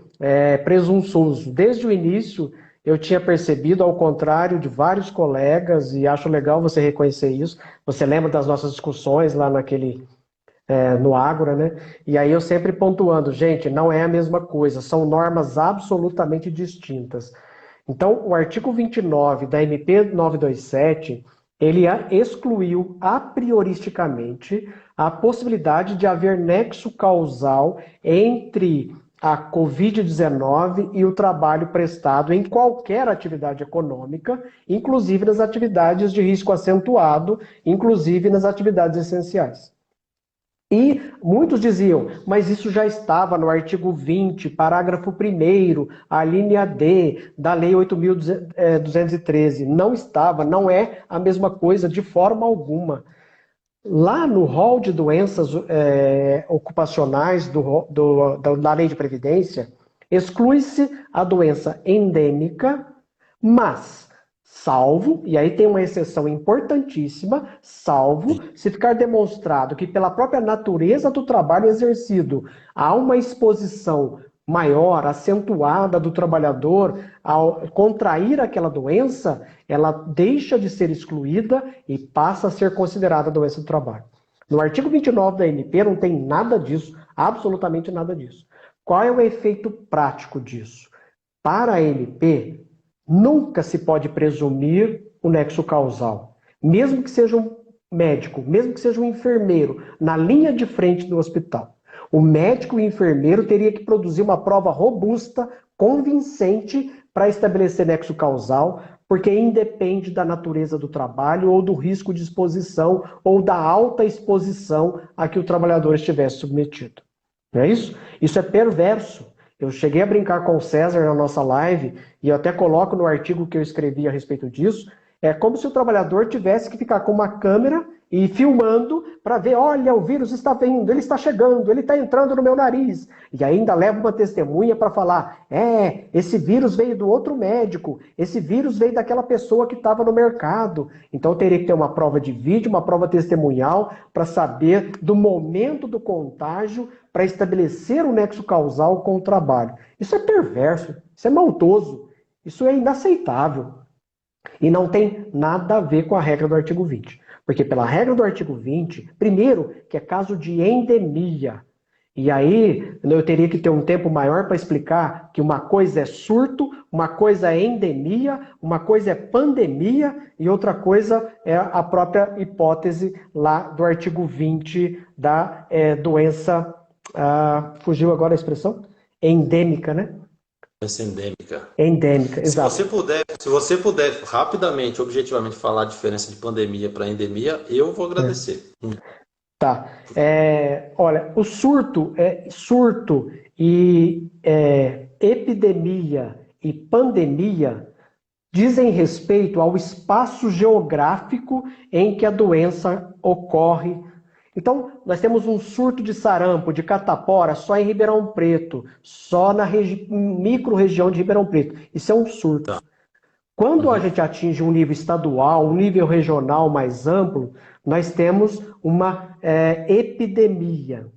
presunçoso. Desde o início eu tinha percebido, ao contrário de vários colegas, e acho legal você reconhecer isso, você lembra das nossas discussões lá no Ágora, né? E aí eu sempre pontuando, gente, não é a mesma coisa, são normas absolutamente distintas. Então, o artigo 29 da MP 927, ele excluiu a prioristicamente a possibilidade de haver nexo causal entre a Covid-19 e o trabalho prestado em qualquer atividade econômica, inclusive nas atividades de risco acentuado, inclusive nas atividades essenciais. E muitos diziam, mas isso já estava no artigo 20, parágrafo 1º, a linha D da Lei 8.213. Não estava, não é a mesma coisa de forma alguma. Lá no rol de doenças ocupacionais da Lei de Previdência, exclui-se a doença endêmica, mas salvo, e aí tem uma exceção importantíssima, salvo se ficar demonstrado que pela própria natureza do trabalho exercido há uma exposição maior, acentuada do trabalhador ao contrair aquela doença, ela deixa de ser excluída e passa a ser considerada doença do trabalho. No artigo 29 da MP não tem nada disso, absolutamente nada disso. Qual é o efeito prático disso? Para a MP, nunca se pode presumir o nexo causal. Mesmo que seja um médico, mesmo que seja um enfermeiro, na linha de frente do hospital. O médico e o enfermeiro teria que produzir uma prova robusta, convincente, para estabelecer nexo causal, porque independe da natureza do trabalho ou do risco de exposição ou da alta exposição a que o trabalhador estivesse submetido. Não é isso? Isso é perverso. Eu cheguei a brincar com o César na nossa live, e eu até coloco no artigo que eu escrevi a respeito disso, é como se o trabalhador tivesse que ficar com uma câmera e filmando para ver, olha, o vírus está vindo, ele está chegando, ele está entrando no meu nariz. E ainda leva uma testemunha para falar, esse vírus veio do outro médico, esse vírus veio daquela pessoa que estava no mercado. Então eu teria que ter uma prova de vídeo, uma prova testemunhal para saber do momento do contágio, para estabelecer o nexo causal com o trabalho. Isso é perverso, isso é maldoso, isso é inaceitável. E não tem nada a ver com a regra do artigo 20. Porque pela regra do artigo 20, primeiro, que é caso de endemia. E aí eu teria que ter um tempo maior para explicar que uma coisa é surto, uma coisa é endemia, uma coisa é pandemia e outra coisa é a própria hipótese lá do artigo 20 da doença, fugiu agora a expressão? Endêmica, né? Doença endêmica. Endêmica, exato. Se você puder rapidamente, objetivamente falar a diferença de pandemia para endemia, eu vou agradecer. Tá. Olha, o surto e epidemia e pandemia dizem respeito ao espaço geográfico em que a doença ocorre. Então, nós temos um surto de sarampo, de catapora, só em Ribeirão Preto, só na micro-região de Ribeirão Preto. Isso é um surto. Quando a gente atinge um nível estadual, um nível regional mais amplo, nós temos uma epidemia.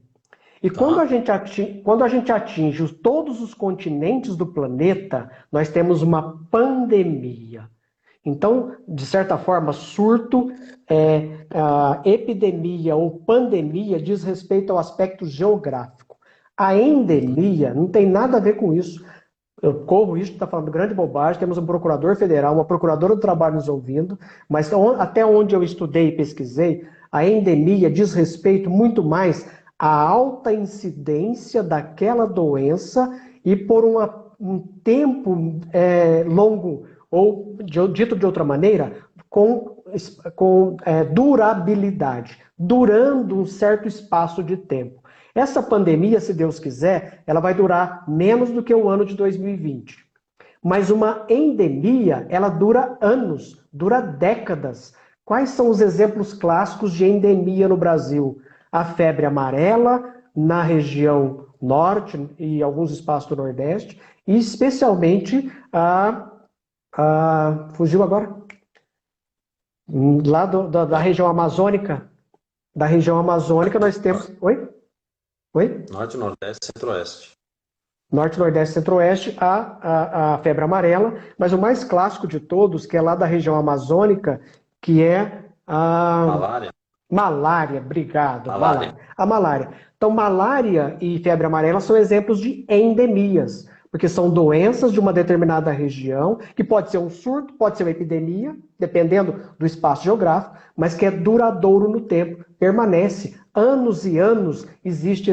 E quando a gente atinge todos os continentes do planeta, nós temos uma pandemia. Então, de certa forma, surto, epidemia ou pandemia diz respeito ao aspecto geográfico. A endemia não tem nada a ver com isso. Eu corro isso, está falando grande bobagem. Temos um procurador federal, uma procuradora do trabalho nos ouvindo, mas até onde eu estudei e pesquisei, a endemia diz respeito muito mais à alta incidência daquela doença e por um tempo longo, ou dito de outra maneira, com durabilidade, durando um certo espaço de tempo. Essa pandemia, se Deus quiser, ela vai durar menos do que o ano de 2020. Mas uma endemia, ela dura anos, dura décadas. Quais são os exemplos clássicos de endemia no Brasil? A febre amarela na região norte e alguns espaços do Nordeste, e especialmente fugiu agora? Lá da região amazônica. Da região amazônica nós temos... Oi? Norte, Nordeste, Centro-Oeste. Norte, Nordeste, Centro-Oeste, a febre amarela, mas o mais clássico de todos, que é lá da região amazônica, que é a... Malária. Malária, obrigado. Malária. A malária. Então, malária e febre amarela são exemplos de endemias, porque são doenças de uma determinada região, que pode ser um surto, pode ser uma epidemia, dependendo do espaço geográfico, mas que é duradouro no tempo, permanece. Anos e anos existe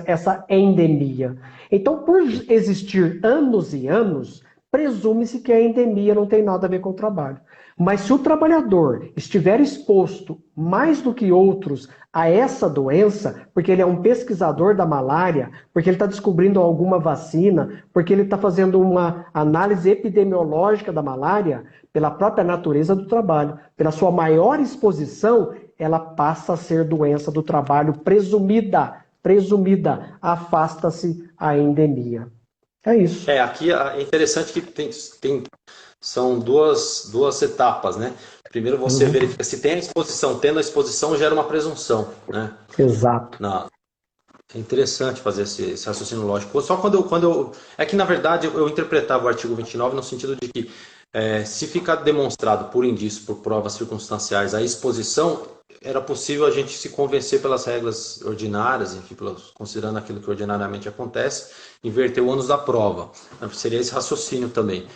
essa endemia. Então, por existir anos e anos, presume-se que a endemia não tem nada a ver com o trabalho. Mas se o trabalhador estiver exposto mais do que outros a essa doença, porque ele é um pesquisador da malária, porque ele está descobrindo alguma vacina, porque ele está fazendo uma análise epidemiológica da malária, pela própria natureza do trabalho, pela sua maior exposição, ela passa a ser doença do trabalho presumida, afasta-se a endemia. É isso. Aqui é interessante que são duas etapas, né? Primeiro você verifica se tem a exposição. Tendo a exposição, gera uma presunção, né? Exato. É interessante fazer esse raciocínio lógico. Só quando eu... É que, na verdade, eu interpretava o artigo 29 no sentido de que se ficar demonstrado por indício, por provas circunstanciais, a exposição, era possível a gente se convencer pelas regras ordinárias, enfim, considerando aquilo que ordinariamente acontece, inverter o ônus da prova. Seria esse raciocínio também.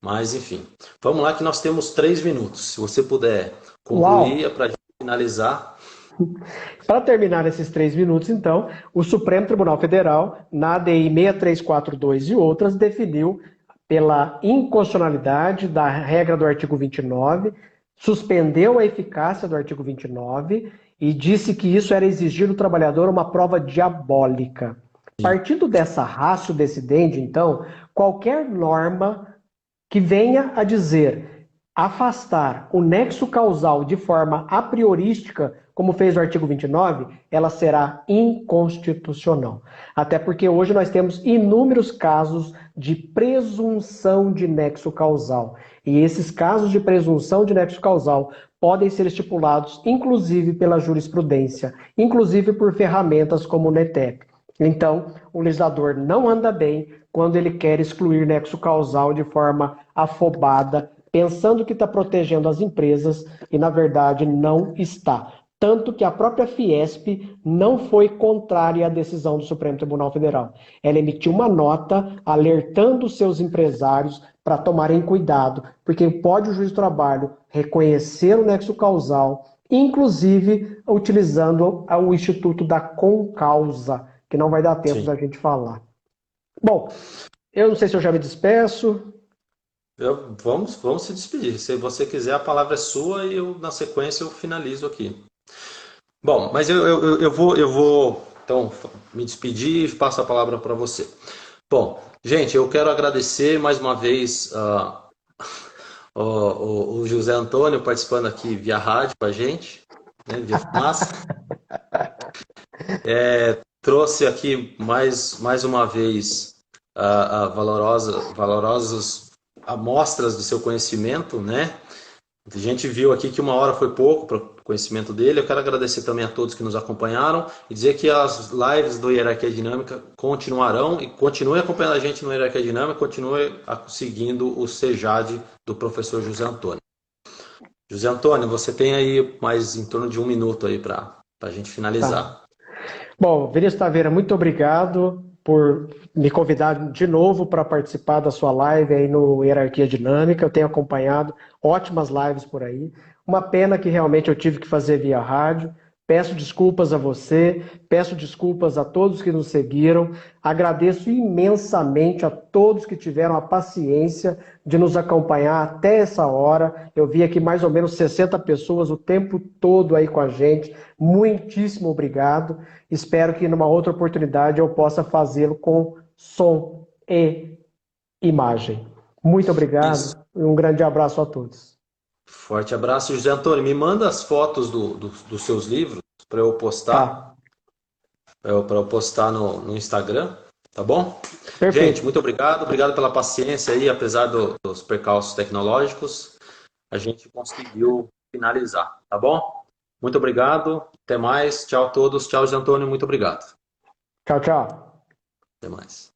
Mas, enfim, vamos lá que nós temos 3 minutos. Se você puder concluir, para a gente finalizar. Para terminar esses 3 minutos, então, o Supremo Tribunal Federal, na ADI 6342 e outras, definiu pela inconstitucionalidade da regra do artigo 29, suspendeu a eficácia do artigo 29 e disse que isso era exigir do trabalhador uma prova diabólica. Partindo dessa ratio decidente, então, qualquer norma que venha a dizer afastar o nexo causal de forma a priorística, como fez o artigo 29, ela será inconstitucional. Até porque hoje nós temos inúmeros casos de presunção de nexo causal. E esses casos de presunção de nexo causal podem ser estipulados, inclusive pela jurisprudência, inclusive por ferramentas como o NETEP. Então, o legislador não anda bem quando ele quer excluir nexo causal de forma afobada, pensando que está protegendo as empresas e, na verdade, não está. Tanto que a própria Fiesp não foi contrária à decisão do Supremo Tribunal Federal. Ela emitiu uma nota alertando os seus empresários para tomarem cuidado, porque pode o juiz do trabalho reconhecer o nexo causal, inclusive utilizando o Instituto da Concausa, que não vai dar tempo da gente falar. Bom, eu não sei se eu já me despeço. Vamos se despedir. Se você quiser, a palavra é sua e eu, na sequência, eu finalizo aqui. Bom, mas eu vou então me despedir e passo a palavra para você. Bom, gente, eu quero agradecer mais uma vez o José Antônio participando aqui via rádio com a gente, né, via fumaça. Trouxe aqui mais uma vez a valorosas amostras do seu conhecimento, né? A gente viu aqui que 1 hora foi pouco para o conhecimento dele. Eu quero agradecer também a todos que nos acompanharam e dizer que as lives do Hierarquia Dinâmica continuarão e continue acompanhando a gente no Hierarquia Dinâmica, continue seguindo o CEJAD do professor José Antônio. José Antônio, você tem aí mais em torno de 1 minuto aí para a gente finalizar. Tá. Bom, Vinícius Taveira, muito obrigado por me convidar de novo para participar da sua live aí no Hierarquia Dinâmica. Eu tenho acompanhado ótimas lives por aí. Uma pena que realmente eu tive que fazer via rádio. Peço desculpas a você, peço desculpas a todos que nos seguiram. Agradeço imensamente a todos que tiveram a paciência de nos acompanhar até essa hora. Eu vi aqui mais ou menos 60 pessoas o tempo todo aí com a gente. Muitíssimo obrigado. Espero que numa outra oportunidade eu possa fazê-lo com som e imagem. Muito obrigado e um grande abraço a todos. Forte abraço, José Antônio. Me manda as fotos dos seus livros para eu postar. Tá. Para eu postar no Instagram, tá bom? Perfeito. Gente, muito obrigado. Obrigado pela paciência aí, apesar dos percalços tecnológicos. A gente conseguiu finalizar, tá bom? Muito obrigado. Até mais. Tchau a todos. Tchau, José Antônio. Muito obrigado. Tchau, tchau. Até mais.